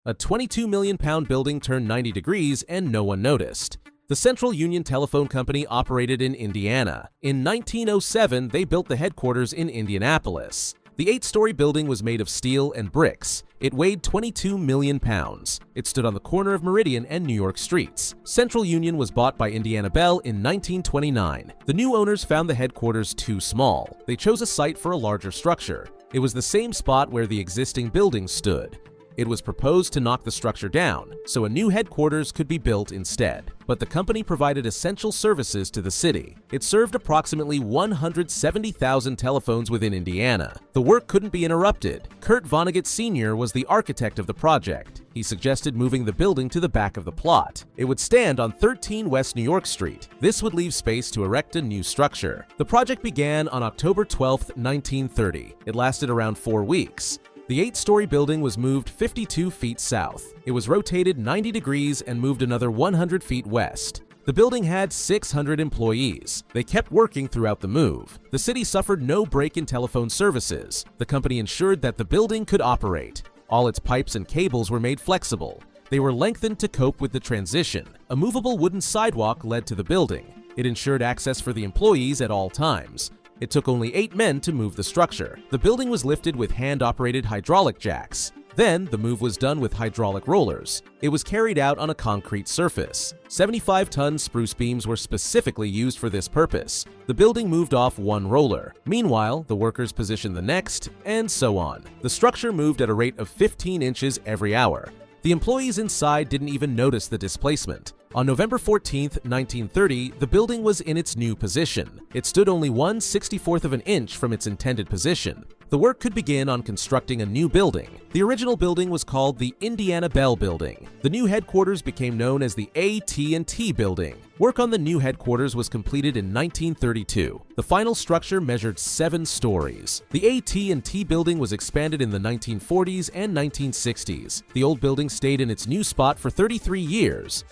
A 22 million pound building turned 90 degrees and no one noticed. The Central Union Telephone Company operated in Indiana. In 1907, they built the headquarters in Indianapolis. The 8-story building was made of steel and bricks. It weighed 22 million pounds. It stood on the corner of Meridian and New York streets. Central Union was bought by Indiana Bell in 1929. The new owners found the headquarters too small. They chose a site for a larger structure. It was the same spot where the existing building stood. It was proposed to knock the structure down, so a new headquarters could be built instead. But the company provided essential services to the city. It served approximately 170,000 telephones within Indiana. The work couldn't be interrupted. Kurt Vonnegut Sr. was the architect of the project. He suggested moving the building to the back of the plot. It would stand on 13 West New York Street. This would leave space to erect a new structure. The project began on October 12, 1930. It lasted around 4 weeks. The 8-story building was moved 52 feet south. It was rotated 90 degrees and moved another 100 feet west. The building had 600 employees. They kept working throughout the move. The city suffered no break in telephone services. The company ensured that the building could operate. All its pipes and cables were made flexible. They were lengthened to cope with the transition. A movable wooden sidewalk led to the building. It ensured access for the employees at all times. It took only 8 men to move the structure. The building was lifted with hand-operated hydraulic jacks. Then, the move was done with hydraulic rollers. It was carried out on a concrete surface. 75-ton spruce beams were specifically used for this purpose. The building moved off one roller. Meanwhile, the workers positioned the next, and so on. The structure moved at a rate of 15 inches every hour. The employees inside didn't even notice the displacement. On November 14, 1930, the building was in its new position. It stood only 1/64 of an inch from its intended position. The work could begin on constructing a new building. The original building was called the Indiana Bell Building. The new headquarters became known as the AT&T Building. Work on the new headquarters was completed in 1932. The final structure measured 7 stories. The AT&T Building was expanded in the 1940s and 1960s. The old building stayed in its new spot for 33 years.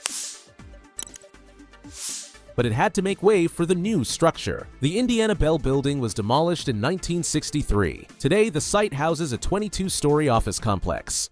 But it had to make way for the new structure. The Indiana Bell Building was demolished in 1963. Today, the site houses a 22-story office complex.